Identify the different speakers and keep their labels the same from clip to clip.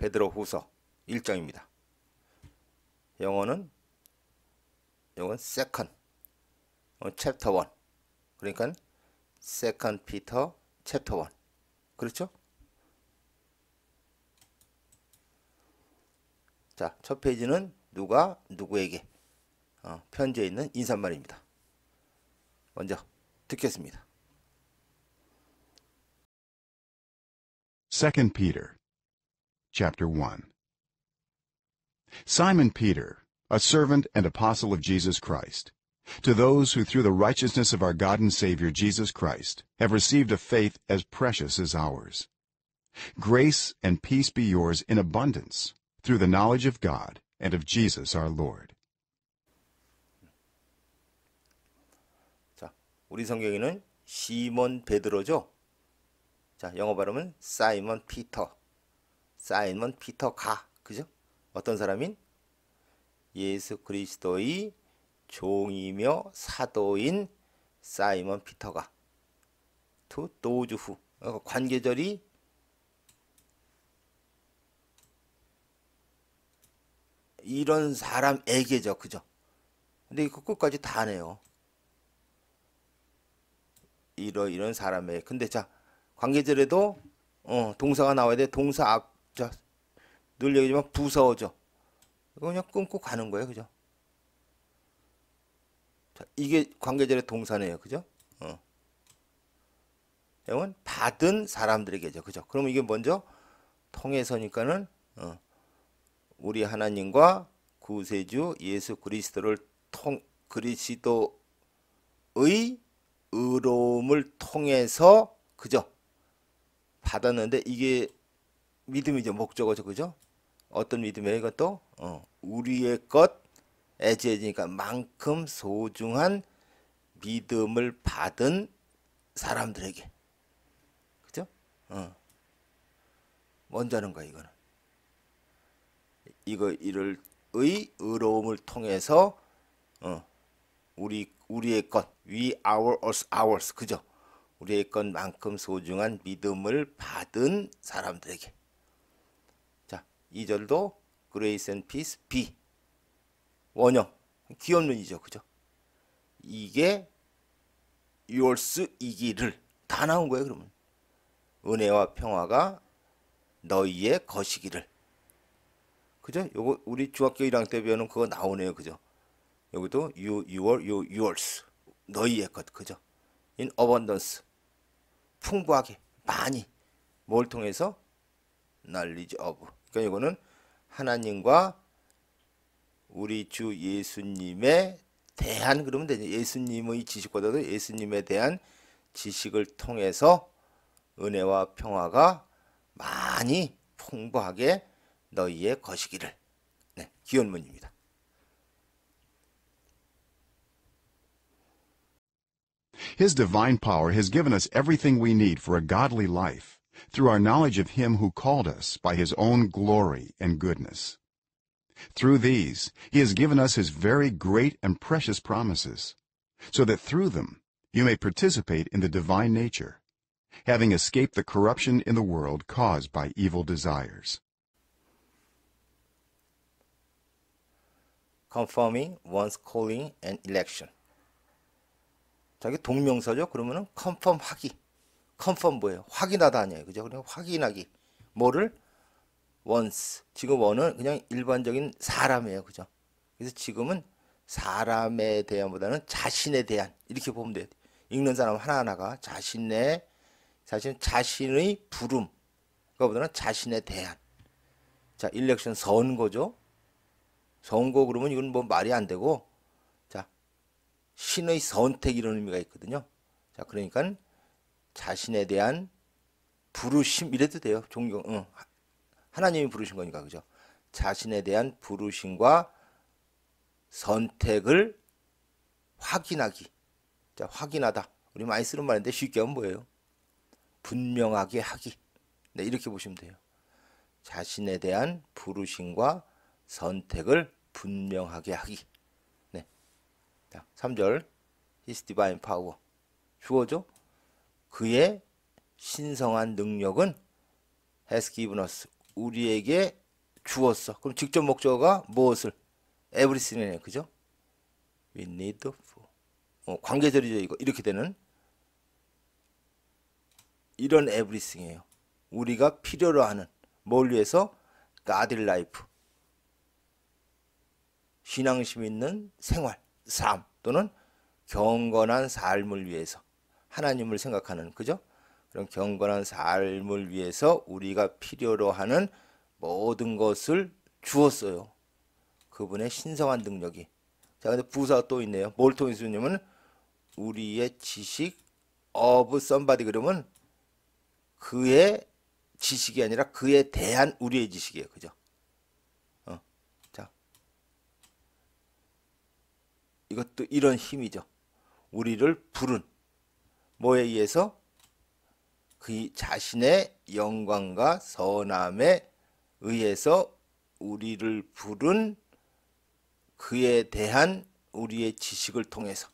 Speaker 1: 베드로후서 1장입니다. 영어는 second, chapter 1. 그러니까 second Peter chapter 1. 그렇죠? 자, 첫 페이지는 누가 누구에게 편지에 있는 인사말입니다. 먼저 듣겠습니다.
Speaker 2: 2 Peter, chapter 1. Simon Peter, a servant and apostle of Jesus Christ, to those who through the righteousness of our God and Savior Jesus Christ have received a faith as precious as ours. Grace and peace be yours in abundance through the knowledge of God and of Jesus our Lord.
Speaker 1: 자, 우리 성경에는 시몬 베드로죠. 자, 영어 발음은 사이먼 피터. 사이먼 피터가. 그죠? 어떤 사람인? 예수 그리스도의 종이며 사도인 사이먼 피터가 to those who 관계절이 이런 사람에게죠. 그죠? 근데 이거 끝까지 다 하네요. 이런 사람에. 근데 자, 관계절에도 동사가 나와야 돼. 동사 앞, 자, 늘 얘기지만 부서죠. 이거 그냥 끊고 가는 거예요. 그죠? 자, 이게 관계절의 동사네요. 그죠? 영은 받은 사람들에게죠. 그죠? 그러면 이게 먼저 통해서니까는 우리 하나님과 구세주 예수 그리스도를 그리스도의 의로움을 통해서 그죠? 받았는데 이게 믿음이죠. 목적어죠. 그죠? 어떤 믿음이에요? 이것도 우리의 것 애지니까 만큼 소중한 믿음을 받은 사람들에게. 그죠? 먼저 하는 거야, 이거는. 이를 의로움을 통해서 우리의 것 we ours 그죠? 우리의 것만큼 소중한 믿음을 받은 사람들에게. 자, 2절도 grace and peace be 원형 기원문이죠. 그죠? 이게 yours 이기를 다 나온 거예요. 그러면 은혜와 평화가 너희의 것이기를. 그죠? 요거 우리 중학교 1학년 때 배우는 그거 나오네요. 그죠? 여기도 yours 너희의 것. 그죠? in abundance 풍부하게 많이 뭘 통해서 knowledge of. 그러니까 이거는 하나님과 우리 주 예수님에 대한 그러면 되죠. 예수님의 지식보다도 예수님에 대한 지식을 통해서 은혜와 평화가 많이 풍부하게 너희의 것이기를. 네, 기원문입니다.
Speaker 2: His divine power has given us everything we need for a godly life through our knowledge of him who called us by his own glory and goodness. Through these, he has given us his very great and precious promises, so that through them you may participate in the divine nature, having escaped the corruption in the world caused by evil desires.
Speaker 1: confirming one's calling and election. 자, 이게 동명사죠. 그러면은 confirm 하기. confirm 뭐예요? 확인하다 아니에요. 그죠? 그냥 확인하기. 뭐를? once. 지금 on은 그냥 일반적인 사람이에요. 그죠? 그래서 지금은 사람에 대한보다는 자신에 대한 이렇게 보면 돼요. 읽는 사람 하나하나가 자신의 부름 그거보다는 자신에 대한. 자, 일렉션 선거죠. 선거 그러면 이건 뭐 말이 안 되고, 자, 신의 선택 이런 의미가 있거든요. 자, 그러니까 자신에 대한 부르심 이래도 돼요. 존경, 하나님이 부르신 거니까. 그죠? 자신에 대한 부르심과 선택을 확인하기. 자, 확인하다. 우리 많이 쓰는 말인데 쉽게 하면 뭐예요? 분명하게 하기. 네, 이렇게 보시면 돼요. 자신에 대한 부르심과 선택을 분명하게 하기. 네. 자, 3절. His divine power. 주어죠? 그의 신성한 능력은 has given us 우리에게 주었어. 그럼 직접 목적어가 무엇을? everything이네, 그죠? We need for. 관계절이죠, 이거. 이렇게 되는 이런 everything이에요. 우리가 필요로 하는 뭘 위해서? godly life. 신앙심 있는 생활, 삶 또는 경건한 삶을 위해서 하나님을 생각하는, 그죠? 그런 경건한 삶을 위해서 우리가 필요로 하는 모든 것을 주었어요. 그분의 신성한 능력이. 자, 근데 부사가 또 있네요. 뭘 통해서 주냐면 우리의 지식 of somebody 그러면 그의 지식이 아니라 그에 대한 우리의 지식이에요. 그죠? 자, 이것도 이런 힘이죠. 우리를 부른 뭐에 의해서? 그 자신의 영광과 선함에 의해서 우리를 부른 그에 대한 우리의 지식을 통해서.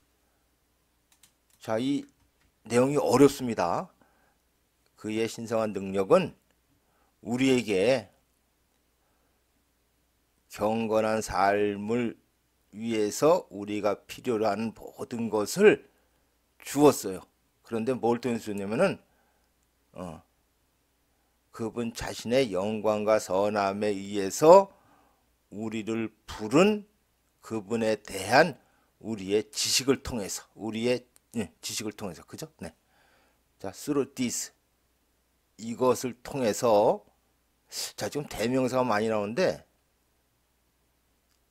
Speaker 1: 자, 이 내용이 어렵습니다. 그의 신성한 능력은 우리에게 경건한 삶을 위해서 우리가 필요로 하는 모든 것을 주었어요. 그런데 뭘 통해서 줬냐면은 그분 자신의 영광과 선함에 의해서 우리를 부른 그분에 대한 우리의 지식을 통해서, 우리의 지식을 통해서, 그죠? 네. 자, through this, 이것을 통해서. 자, 지금 대명사가 많이 나오는데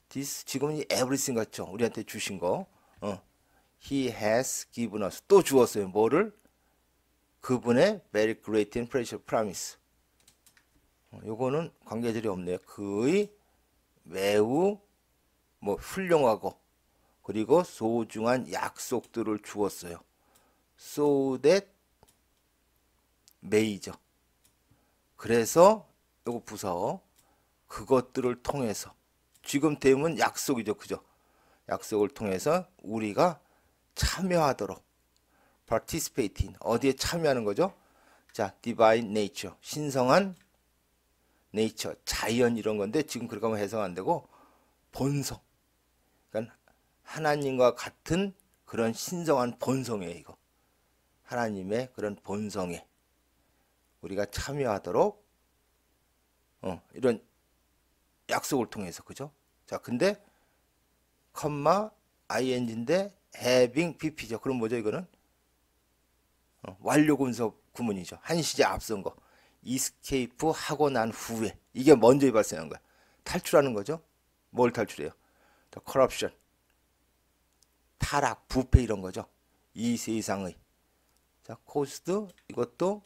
Speaker 1: this 지금은 everything 같죠? 우리한테 주신 거. He has given us, 또 주었어요. 뭐를? 그분의 very great and precious promise. 요거는 관계절이 없네요. 그의 매우 훌륭하고 그리고 소중한 약속들을 주었어요. So that may죠. 그래서 요거 부사 그것들을 통해서, 지금 대문 약속이죠. 그죠? 약속을 통해서 우리가 참여하도록, participate in, 어디에 참여하는 거죠? 자, divine nature, 신성한 nature, 자연 이런 건데 지금 그렇게 하면 해석 안 되고 본성, 그러니까 하나님과 같은 그런 신성한 본성이에요. 이거 하나님의 그런 본성에 우리가 참여하도록 이런 약속을 통해서, 그죠? 자, 근데 컴마 ing인데 having pp죠. 그럼 뭐죠? 이거는 완료 구문이죠. 한 시제 앞선 거. escape 하고 난 후에, 이게 먼저 발생한 거야. 탈출하는 거죠. 뭘 탈출해요? The corruption, 타락, 부패 이런 거죠. 이 세상의. 자, caused, 이것도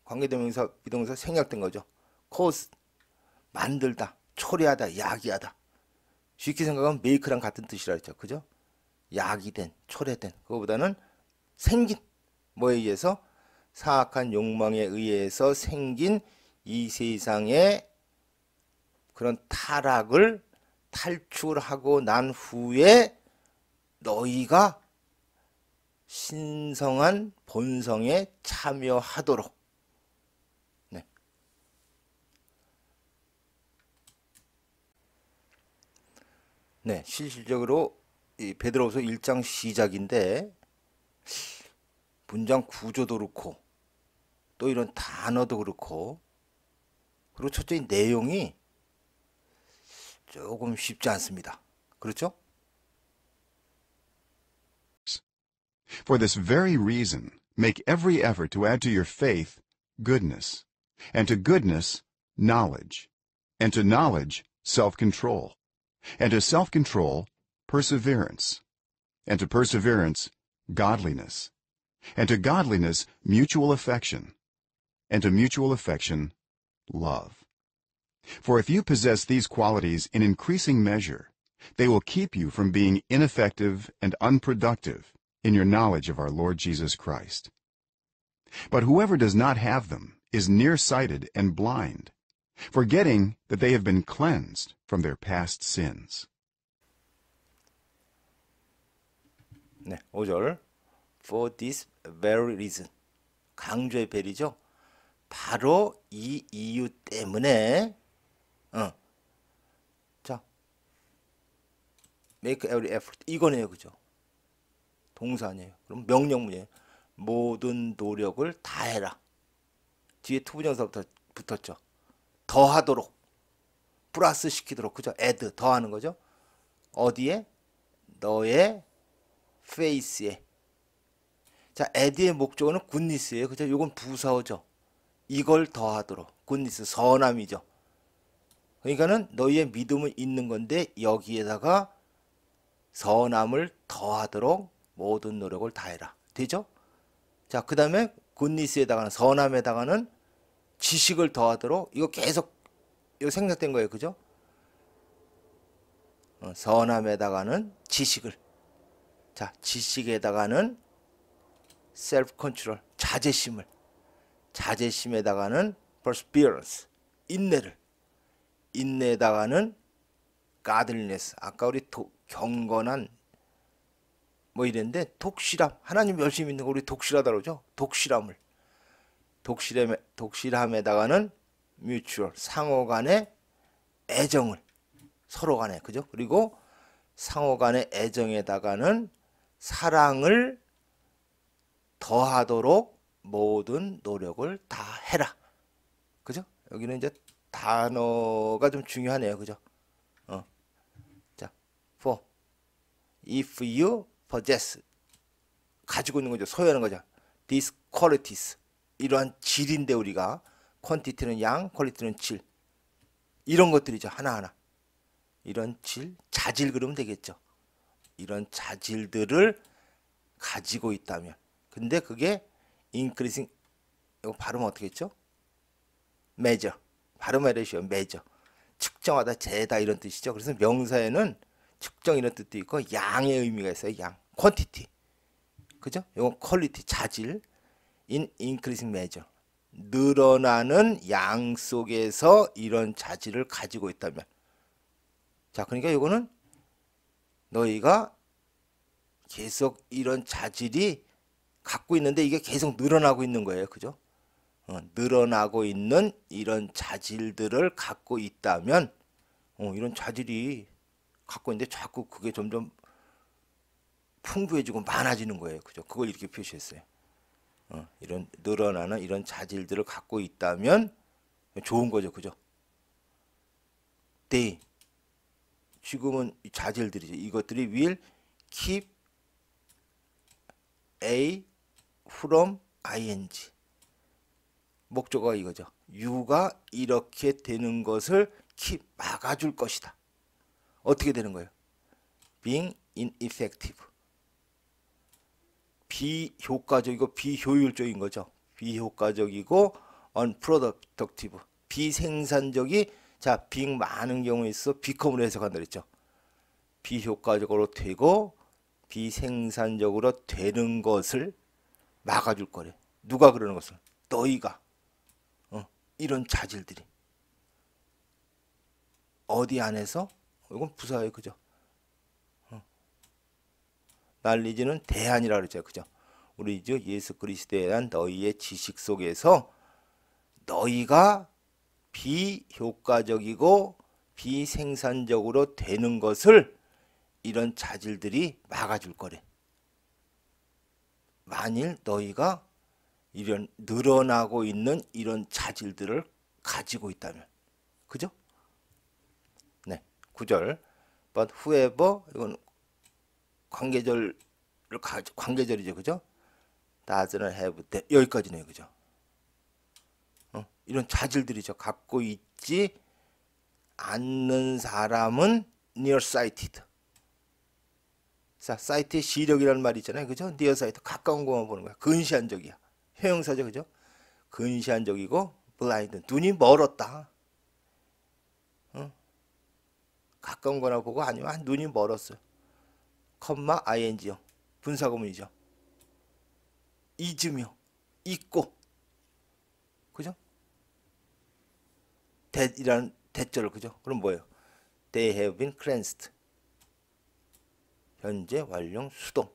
Speaker 1: 관계대명사, 비동사 생략된 거죠. cause, 만들다, 초래하다, 야기하다. 쉽게 생각하면 make랑 같은 뜻이라 했죠. 그죠? 야기된, 초래된. 그거보다는 생긴, 뭐에 의해서? 사악한 욕망에 의해서 생긴 이 세상의 그런 타락을 탈출하고 난 후에 너희가 신성한 본성에 참여하도록. 네. 네, 실질적으로 이 베드로후서 1장 시작인데 문장 구조도 그렇고 또 이런 단어도 그렇고, 그리고 첫째 내용이 조금 쉽지 않습니다. 그렇죠?
Speaker 2: For this very reason, make every effort to add to your faith goodness, and to goodness, knowledge, and to knowledge, self-control, and to self-control, perseverance, and to perseverance, godliness, and to godliness, mutual affection, and to mutual affection, love. For if you possess these qualities in increasing measure, they will keep you from being ineffective and unproductive in your knowledge of our Lord Jesus Christ. But whoever does not have them is nearsighted and blind, forgetting that they have been cleansed from their past sins.
Speaker 1: 네, 5절. For this very reason. 강조의 벨이죠. 바로 이 이유 때문에 자, make every effort 이거네요, 그죠? 동사 아니에요. 그럼 명령문이에요. 모든 노력을 다해라. 뒤에 투부정사 붙었죠. 더하도록, 플러스 시키도록, 그죠? add, 더하는 거죠. 어디에? 너의 face에. 자, add의 목적어는 goodness예요, 그죠? 이건 부사어죠. 이걸 더하도록, goodness, 선함이죠. 그러니까는 너희의 믿음은 있는 건데 여기에다가 선함을 더하도록 모든 노력을 다해라. 되죠? 자, 그 다음에 goodness에다가는, 선함에다가는 지식을 더하도록, 이거 계속 이거 생략된 거예요, 그죠? 선함에다가는 지식을, 자, 지식에다가는 self control, 자제심을, 자제심에다가는 perseverance, 인내를, 인내에다가는 godliness, 아까 우리 경건한 뭐 이랬는데 독실함, 하나님 열심히 믿는 거 우리 독실하다 그러죠. 독실함을, 독실함에다가는 mutual, 상호 간의 애정을, 서로 간에, 그죠? 그리고 상호 간의 애정에다가는 사랑을 더하도록 모든 노력을 다 해라. 그죠? 여기는 이제 단어가 좀 중요하네요. 그죠? 자, for if you possess, 가지고 있는 거죠. 소유하는 거죠. these qualities, 이러한 질인데 우리가 quantity는 양, quality는 질, 이런 것들이죠. 하나하나. 이런 질, 자질 그러면 되겠죠. 이런 자질들을 가지고 있다면. 근데 그게 increasing, 이거 발음 어떻게 했죠? measure, 발음하려시오. measure, 측정하다, 재다 이런 뜻이죠. 그래서 명사에는 측정 이런 뜻도 있고 양의 의미가 있어요. 양, quantity, 그죠? 이건 quality, 자질, in increasing measure, 늘어나는 양 속에서 이런 자질을 가지고 있다면. 자, 그러니까 이거는 너희가 계속 이런 자질이 갖고 있는데 이게 계속 늘어나고 있는 거예요. 그죠? 늘어나고 있는 이런 자질들을 갖고 있다면, 이런 자질이 갖고 있는데 자꾸 그게 점점 풍부해지고 많아지는 거예요. 그죠? 그걸 이렇게 표시했어요. 이런 늘어나는 이런 자질들을 갖고 있다면 좋은 거죠. 그죠? they, 지금은 이 자질들이죠. 이것들이 will keep a from ing. 목적어가 이거죠. you가 이렇게 되는 것을 keep, 막아줄 것이다. 어떻게 되는 거예요? being ineffective, 비효과적이고 비효율적인 거죠. 비효과적이고 unproductive, 비생산적이, 자, being 많은 경우에 있어 become으로 해석한다 그랬죠. 비효과적으로 되고 비생산적으로 되는 것을 막아줄 거래. 누가 그러는 것을? 너희가. 이런 자질들이 어디 안에서? 이건 부사예요. 그죠? 날리지는 대안이라 그랬죠. 그죠? 우리 이제 예수 그리스도에 대한 너희의 지식 속에서 너희가 비효과적이고 비생산적으로 되는 것을 이런 자질들이 막아줄 거래. 만일 너희가 이런 늘어나고 있는 이런 자질들을 가지고 있다면. 그죠? 네. 9절. But whoever, 이건 관계절이죠. 그죠? doesn't have that, 여기까지네요. 그죠? 이런 자질들이죠. 갖고 있지 않는 사람은 nearsighted. 자, 사이트의 시력이라는 말이 있잖아요. 그죠? nearsight, 가까운 것만 보는 거야. 근시안적이야. 형용사죠. 그죠? 근시안적이고 blind, 눈이 멀었다. 가까운 거나 보고 아니면 눈이 멀었어요. 컴마 ing요. 분사구문이죠. 잊으며, 잊고, 그죠? that이라는 that절을, 그죠? 그럼 뭐예요? They have been cleansed. 현재 완료 수동.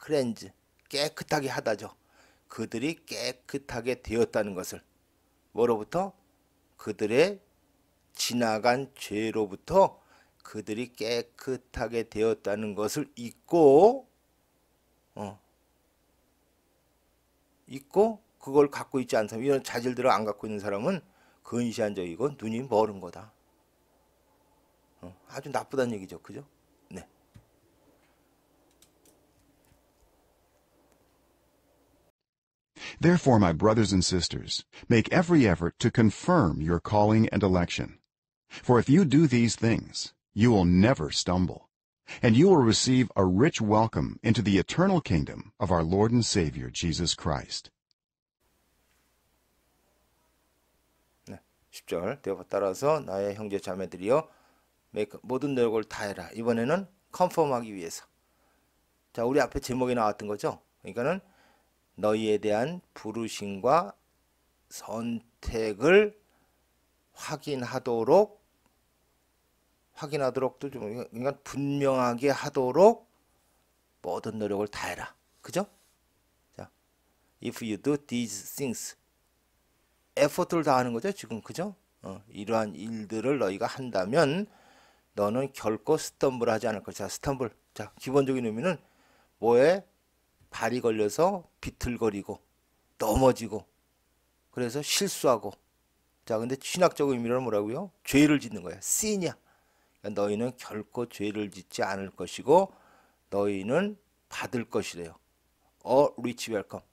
Speaker 1: cleanse, 깨끗하게 하다죠. 그들이 깨끗하게 되었다는 것을, 뭐로부터? 그들의 지나간 죄로부터 그들이 깨끗하게 되었다는 것을 잊고 그걸 갖고 있지 않은 사람, 이런 자질들을 안 갖고 있는 사람은 근시안적이고 눈이 멀은 거다. 아주 나쁘다는 얘기죠. 그죠? 네.
Speaker 2: Therefore, my brothers and sisters, make every effort to confirm your calling and election. For if you do these things, you will never stumble, and you will receive a rich welcome into the eternal kingdom of our Lord and Savior, Jesus Christ.
Speaker 1: 네. 10절 따라서 나의 형제 자매들이여 모든 노력을 다해라. 이번에는 컨펌하기 위해서. 자, 우리 앞에 제목에 나왔던 거죠. 그러니까는 너희에 대한 부르심과 선택을 확인하도록도 좀, 그러니까 분명하게 하도록 모든 노력을 다해라. 그죠? 자, if you do these things, 에포트를 다하는 거죠, 지금. 그죠? 이러한 일들을 너희가 한다면 너는 결코 스텀블하지 않을 것이다. 스텀블. 자, 기본적인 의미는 뭐에 발이 걸려서 비틀거리고 넘어지고 그래서 실수하고. 자, 근데 신학적 의미로는 뭐라고요? 죄를 짓는 거야. sin이야. 그러니까 너희는 결코 죄를 짓지 않을 것이고 너희는 받을 것이래요. A rich welcome.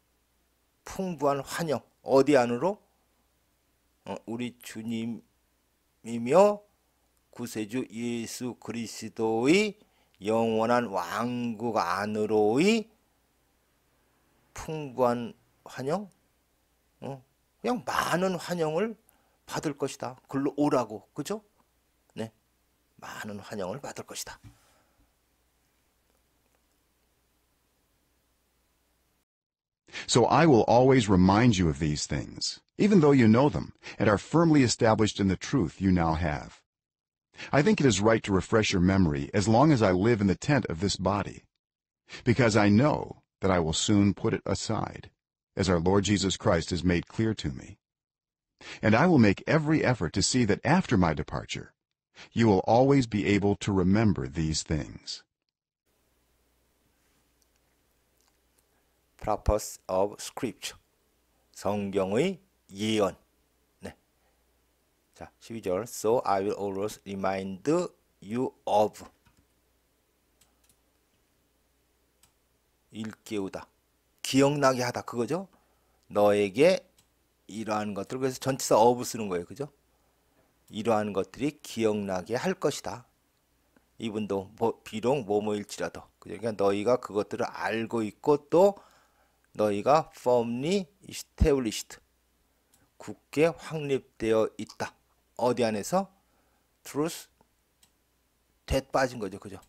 Speaker 1: 풍부한 환영. 어디 안으로? 우리 주님이며 구세주 예수 그리스도의 영원한 왕국 안으로의 풍부한 환영? 그냥 많은 환영을 받을 것이다. 글로 오라고. 그죠? 네. 많은 환영을 받을 것이다.
Speaker 2: So I will always remind you of these things, even though you know them and are firmly established in the truth you now have. I think it is right to refresh your memory as long as I live in the tent of this body, because I know that I will soon put it aside, as our Lord Jesus Christ has made clear to me. And I will make every effort to see that after my departure, you will always be able to remember these things.
Speaker 1: Purpose of Scripture. 성경의 예언. 네. 자, 12절. So I will always remind you of. 일깨우다. 기억나게 하다. 그거죠? 너에게 이러한 것들. 그래서 전치사 of 쓰는 거예요. 그죠? 이러한 것들이 기억나게 할 것이다. 이분도 비록 뭐뭐일지라도. 그러니까 너희가 그것들을 알고 있고 또 너희가 firmly established, 굳게 확립되어 있다. 어디 안에서? truth, that 빠진 거죠. 그죠?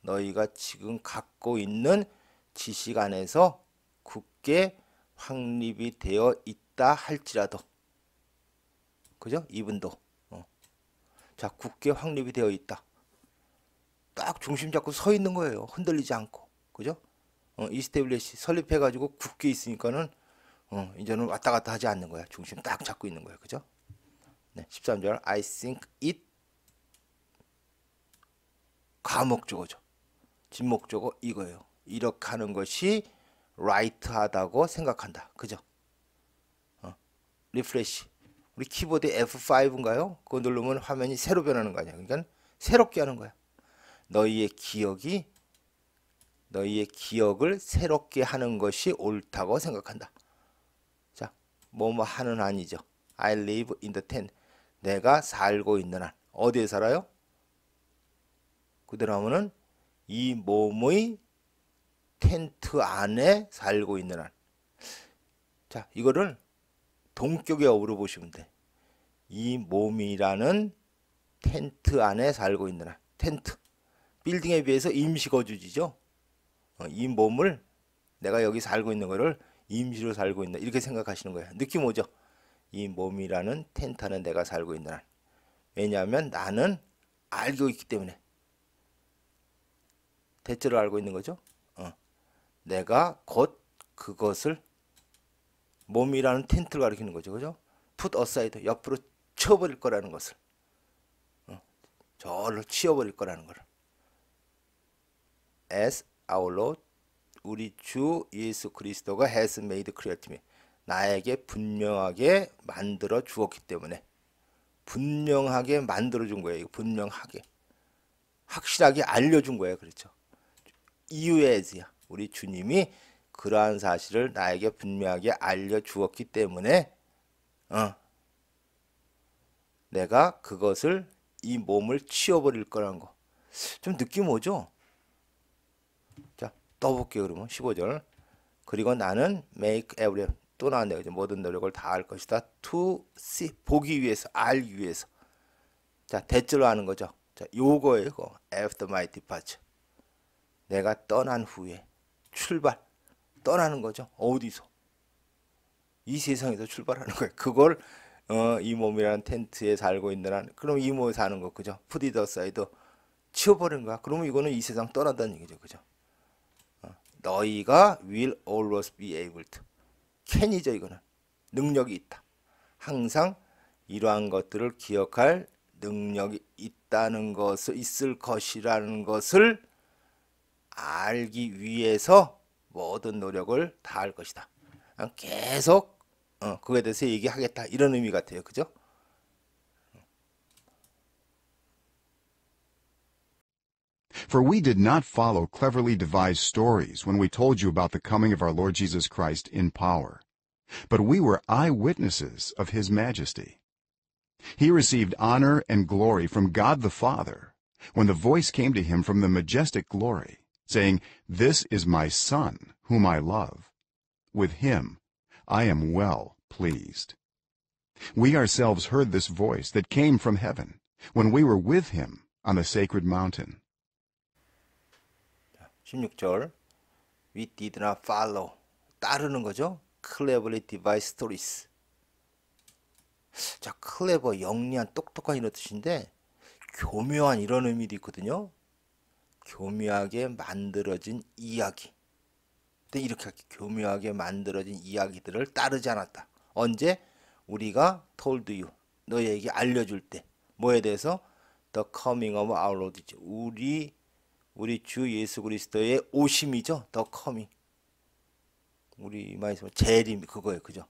Speaker 1: 너희가 지금 갖고 있는 지식 안에서 굳게 확립이 되어 있다 할지라도. 그죠? 이분도. 자, 굳게 확립이 되어 있다. 딱 중심 잡고 서 있는 거예요. 흔들리지 않고. 그죠? 이스테블리시 설립해가지고 굳게 있으니까는 이제는 왔다 갔다 하지 않는 거야. 중심 딱 잡고 있는 거야. 그죠? 네, 13절. I think it 가목적어죠. 진목적어 이거예요. 이렇게 하는 것이 right하다고 생각한다. 그죠? 리프레시. 우리 키보드 F5인가요? 그거 누르면 화면이 새로 변하는 거 아니야. 그러니까 새롭게 하는 거야. 너희의 기억을 새롭게 하는 것이 옳다고 생각한다. 자, 뭐뭐 하는 한이죠. I live in the tent. 내가 살고 있는 한. 어디에 살아요? 그대로 하면은 이 몸의 텐트 안에 살고 있는 한. 자, 이거를 동격의 어부로 보시면 돼. 이 몸이라는 텐트 안에 살고 있는 한. 텐트. 빌딩에 비해서 임시거주지죠. 이 몸을 내가 여기 살고 있는 거를 임시로 살고 있는 이렇게 생각하시는 거예요. 느낌 오죠? 이 몸이라는 텐트 안에 내가 살고 있는 한. 왜냐하면 나는 알고 있기 때문에. 대체로 알고 있는 거죠. 내가 곧 그것을 몸이라는 텐트를 가리키는 거죠. 그죠? put aside, 옆으로 치워버릴 거라는 것을. 저를 치워버릴 거라는 거를. as our Lord, 우리 주 예수 그리스도가 has made clear to me. 나에게 분명하게 만들어 주었기 때문에. 분명하게 만들어 준 거예요. 분명하게. 확실하게 알려준 거예요. 그렇죠. 이유에야 우리 주님이 그러한 사실을 나에게 분명하게 알려주었기 때문에 내가 그것을 이 몸을 치워버릴 거라는 거. 좀 느낌 오죠? 자, 떠볼게요. 그러면 15절. 그리고 나는 make every, 또 나왔네요. 모든 노력을 다할 것이다. to see, 보기 위해서, 알기 위해서. 자, 대절로 하는 거죠. 자, 요거예요. 이거. after my departure. 내가 떠난 후에 출발. 떠나는 거죠. 어디서? 이 세상에서 출발하는 거예요. 그걸 이 몸이라는 텐트에 살고 있는 한, 그럼 이 몸에 사는 거, 그죠? 푸디더 사이드 치워버린 거야. 그러면 이거는 이 세상 떠난다는 얘기죠, 그죠? 너희가 will always be able to. can이죠, 이거는. 능력이 있다. 항상 이러한 것들을 기억할 능력이 있다는 것을, 있을 것이라는 것을 알기 위해서 모든 노력을 다할 것이다. 계속 그거에 대해서 얘기하겠다. 이런 의미 같아요. 그죠?
Speaker 2: For we did not follow cleverly devised stories when we told you about the coming of our Lord Jesus Christ in power, but we were eyewitnesses of his majesty. He received honor and glory from God the Father when the voice came to him from the majestic glory, saying, "This is my Son, whom I love. With him I am well pleased." We ourselves heard this voice that came from heaven when we were with him on the sacred mountain.
Speaker 1: 16절. We did not follow. 따르는 거죠. cleverly devised stories. 자, clever, 영리한, 똑똑한 이런 뜻인데 교묘한 이런 의미도 있거든요. 교묘하게 만들어진 이야기. 근데 이렇게 교묘하게 만들어진 이야기들을 따르지 않았다. 언제? 우리가 told you, 너희에게 알려줄 때. 뭐에 대해서? The coming of our Lord. 우리 주 예수 그리스도의 오심이죠. The coming. 우리 말씀 재림, 그거예요. 그죠?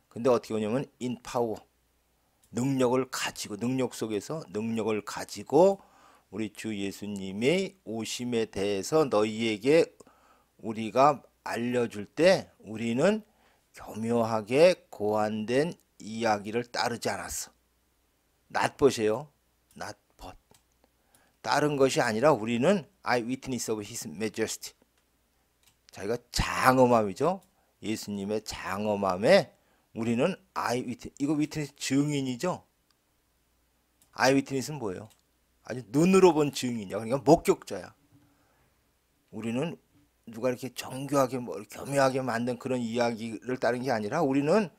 Speaker 1: 근데 어떻게 오냐면 in power. 능력을 가지고, 능력 속에서 능력을 가지고 우리 주 예수님의 오심에 대해서 너희에게 우리가 알려줄 때 우리는 교묘하게 고안된 이야기를 따르지 않았어. not but이에요. not but. 따른 것이 아니라 우리는 eyewitness of his majesty. 자기가 장엄함이죠. 예수님의 장엄함에 우리는 eyewitness. 이거 witness 증인이죠. eyewitness는 뭐예요? 아주 눈으로 본 증인이야. 그러니까 목격자야. 우리는 누가 이렇게 정교하게 교묘하게 만든 그런 이야기를 따른 게 아니라 우리는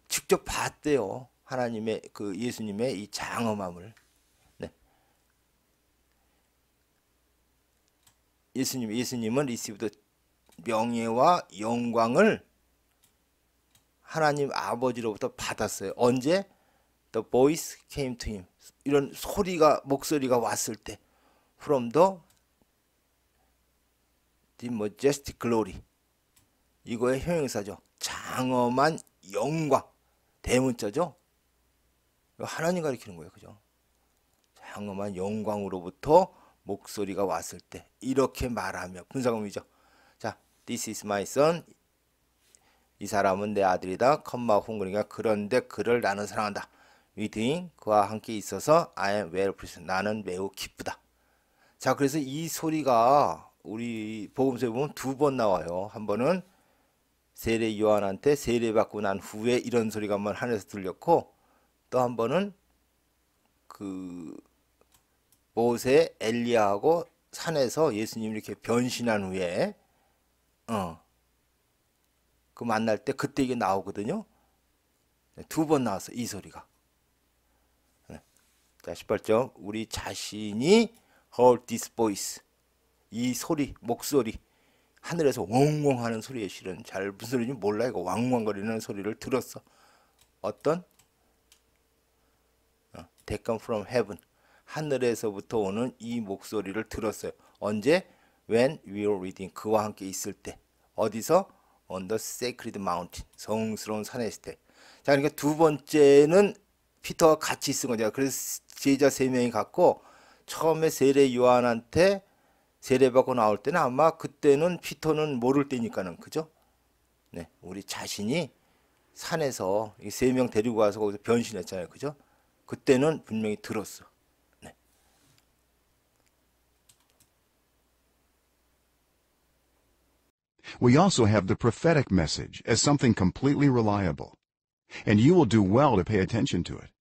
Speaker 1: 직접 봤대요. 하나님의 그 예수님의 이 장엄함을. 네. 예수님은 received 명예와 영광을 하나님 아버지로부터 받았어요. 언제? The voice came to him. 이런 목소리가 왔을 때. From the majestic glory. 이거의 형용사죠. 장엄한 영광. 대문자죠. 하나님 가리키는 거예요. 그죠? 장엄한 영광으로부터 목소리가 왔을 때. 이렇게 말하며. 분사금이죠. 자, this is my son. 이 사람은 내 아들이다. 컴마 훈그러니까 그런데 그를 나는 사랑한다. with him, 그와 함께 있어서 I am well pleased. 나는 매우 기쁘다. 자, 그래서 이 소리가 우리 복음서에 보면 두 번 나와요. 한 번은 세례 요한한테 세례받고 난 후에 이런 소리가 한번 하늘에서 들렸고, 또 한 번은 그 모세 엘리야하고 산에서 예수님이 이렇게 변신한 후에 그 만날 때 그때 이게 나오거든요. 두 번 나왔어, 이 소리가. 자, 18점. 우리 자신이 heard this voice. 이 소리, 목소리. 하늘에서 웡웡 하는 소리에 실은 잘 무슨 소리인지 몰라. 이거 왕왕거리는 소리를 들었어. 어떤? They come from heaven. 하늘에서부터 오는 이 목소리를 들었어요. 언제? When we were reading. 그와 함께 있을 때. 어디서? On the sacred mountain. 성스러운 산에 있을 때. 자, 그러니까 두 번째는 피터와 같이 있은 거죠. 그래서 제자 3명이 갔고 처음에 세례 요한한테 세례받고 나올 때는 아마 그때는 피터는 모를 때니까는 그죠? 네, 우리 자신이 산에서 3명 데리고 와서 거기서 변신했잖아요. 그죠? 그때는 분명히 들었어. 네.
Speaker 2: We also have the prophetic message as something completely reliable, and you will do well to pay attention to it,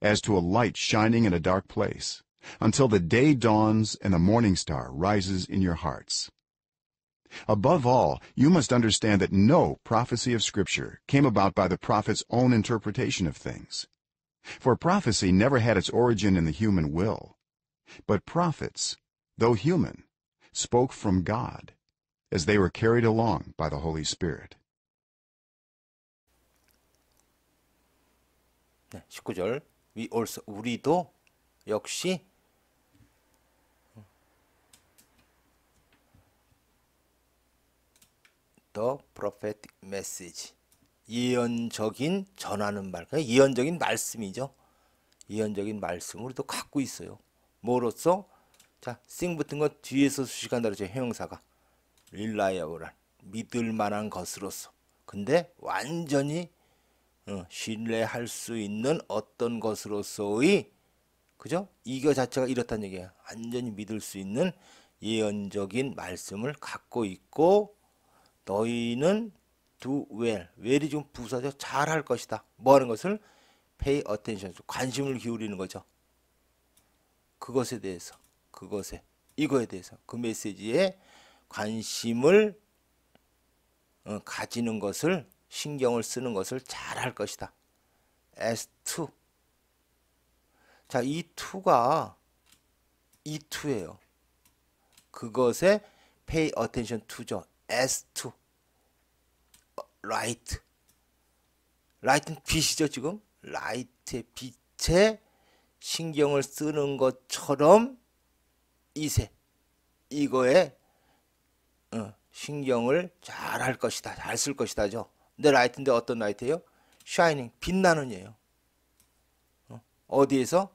Speaker 2: as to a light shining in a dark place, until the day dawns and the morning star rises in your hearts. Above all, you must understand that no prophecy of Scripture came about by the prophet's own interpretation of things. For prophecy never had its origin in the human will, but prophets, though human, spoke from God, as they were carried along by the Holy Spirit.
Speaker 1: 네, 19절. We also, 우리도 역시 the prophetic message. 예언적인 전하는 말. 그러니까 예언적인 말씀이죠. 예언적인 말씀 우리도 갖고 있어요. 뭐로써? 자, sing 붙은 거 뒤에서 수식한다 그러죠. 형용사가. reliable한, 믿을 만한 것으로서. 근데 완전히 신뢰할 수 있는 어떤 것으로서의, 그죠? 이거 자체가 이렇다는 얘기예요. 완전히 믿을 수 있는 예언적인 말씀을 갖고 있고, 너희는 do well. well이 지금 부사죠. 잘할 것이다. 뭐 하는 것을? pay attention. 관심을 기울이는 거죠. 그것에 대해서, 그것에, 이거에 대해서, 그 메시지에 관심을 가지는 것을, 신경을 쓰는 것을 잘할 것이다. as to. 자, 이 to가 이 to예요. 그것에 pay attention to죠. as to. light. light는 빛이죠, 지금. light의 빛에 신경을 쓰는 것처럼 이세. 이거에 신경을 잘 할 것이다. 잘 쓸 것이다죠. 근데 라이트인데 어떤 라이트예요? shining. 빛나는 예요. 어디에서?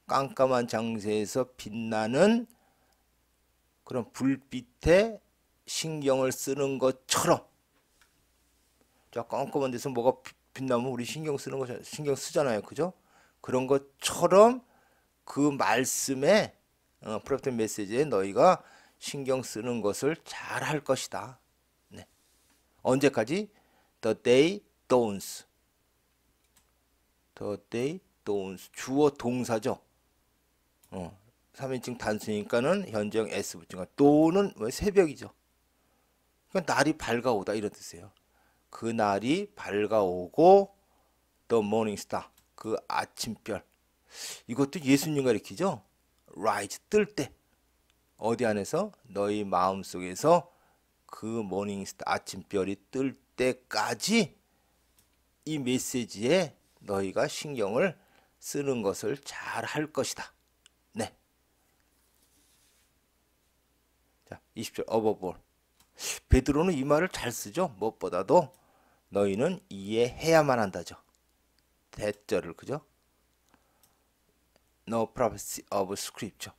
Speaker 1: 깜깜한 장소에서 빛나는 그런 불빛에 신경을 쓰는 것처럼. 자, 깜깜한 데서 뭐가 빛나면 우리 신경 쓰는 거, 신경 쓰잖아요. 그죠? 그런 것처럼 그 말씀에, 프로페트 메시지에 너희가 신경 쓰는 것을 잘 할 것이다. 네. 언제까지? The day dawns. The day dawns. 주어 동사죠. 3인칭 단수니까는 현재형 S 붙인 dawn은 왜 새벽이죠. 그러니까 날이 밝아오다 이런 뜻이에요. 그 날이 밝아오고 the morning star. 그 아침별. 이것도 예수님 가리키죠. rise. 뜰 때. 어디 안에서? 너희 마음속에서 그 모닝스타 아침별이 뜰 때까지 이 메시지에 너희가 신경을 쓰는 것을 잘 할 것이다. 네. 자, 20절 above all. 베드로는 이 말을 잘 쓰죠. 무엇보다도 너희는 이해해야만 한다죠. 대절을, 그죠? No prophecy of scripture.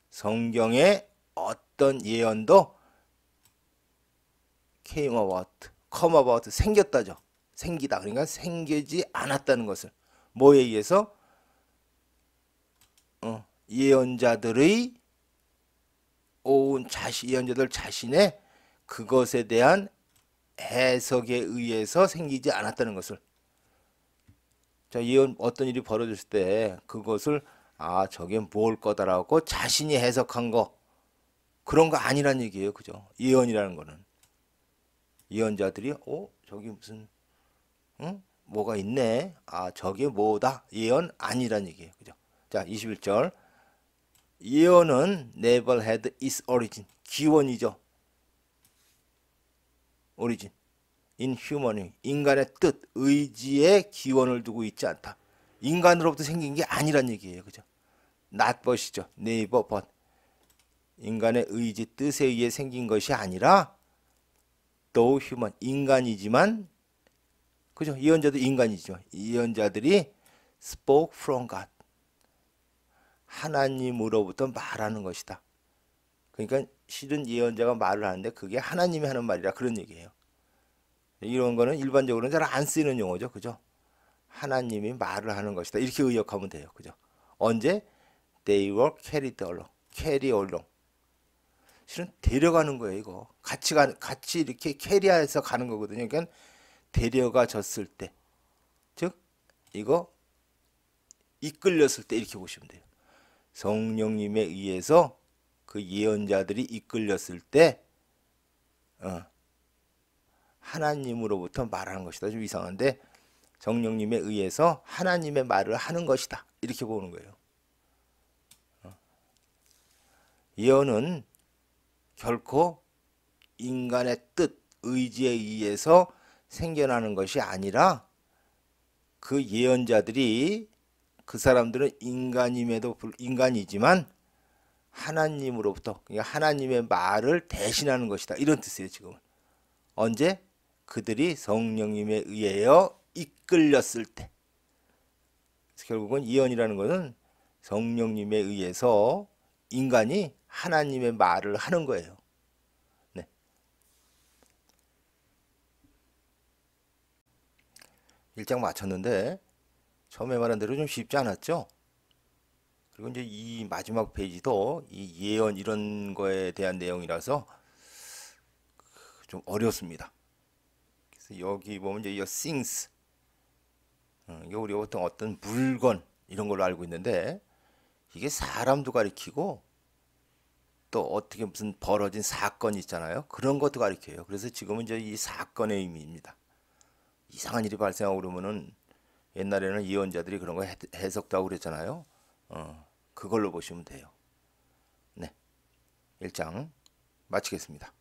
Speaker 1: 성경의 어떤 예언도 came about, 생겼다죠. 생기다. 그러니까 생기지 않았다는 것을. 뭐에 의해서? 예언자들의 예언자들 자신의 그것에 대한 해석에 의해서 생기지 않았다는 것을. 자, 예언 어떤 일이 벌어졌을 때 그것을 저게 뭘 거다라고 자신이 해석한 거, 그런 거 아니란 얘기예요. 그죠? 예언이라는 거는. 예언자들이 저기 무슨 뭐가 있네. 저게 뭐다. 예언 아니란 얘기예요. 그죠? 자, 21절. 예언은 never had its origin. 기원이죠. origin in human, 인간의 뜻, 의지에 기원을 두고 있지 않다. 인간으로부터 생긴 게 아니란 얘기예요. 그죠? not but이죠. neither but. 인간의 의지, 뜻에 의해 생긴 것이 아니라 though human, 인간이지만, 그죠? 예언자도 인간이지만 예언자들이 spoke from God, 하나님으로부터 말하는 것이다. 그러니까 실은 예언자가 말을 하는데 그게 하나님이 하는 말이라 그런 얘기예요. 이런 거는 일반적으로는 잘 안 쓰이는 용어죠. 그죠? 하나님이 말을 하는 것이다. 이렇게 의역하면 돼요. 그죠? 언제? They were carried along. carry along. 실은 데려가는 거예요, 이거. 같이 이렇게 캐리해서 가는 거거든요. 그러니까 데려가졌을 때. 즉, 이거 이끌렸을 때 이렇게 보시면 돼요. 성령님에 의해서 그 예언자들이 이끌렸을 때, 하나님으로부터 말하는 것이다. 좀 이상한데, 성령님에 의해서 하나님의 말을 하는 것이다. 이렇게 보는 거예요. 예언은 결코 인간의 뜻, 의지에 의해서 생겨나는 것이 아니라 그 예언자들이 그 사람들은 인간이지만 하나님으로부터, 그러니까 하나님의 말을 대신하는 것이다. 이런 뜻이에요, 지금은. 언제? 그들이 성령님에 의하여 이끌렸을 때. 그래서 결국은 예언이라는 것은 성령님에 의해서 인간이 하나님의 말을 하는 거예요. 네. 1장 마쳤는데 처음에 말한 대로 좀 쉽지 않았죠? 그리고 이제 이 마지막 페이지도 이 예언 이런 거에 대한 내용이라서 좀 어렵습니다. 그래서 여기 보면 이제 things, 이게 우리가 보통 어떤 물건 이런 걸로 알고 있는데 이게 사람도 가리키고 또 어떻게 무슨 벌어진 사건 있잖아요. 그런 것도 가리켜요. 그래서 지금은 이제 이 사건의 의미입니다. 이상한 일이 발생하고 그러면은 옛날에는 예언자들이 그런 거 해석도 하고 그랬잖아요. 그걸로 보시면 돼요. 네. 1장 마치겠습니다.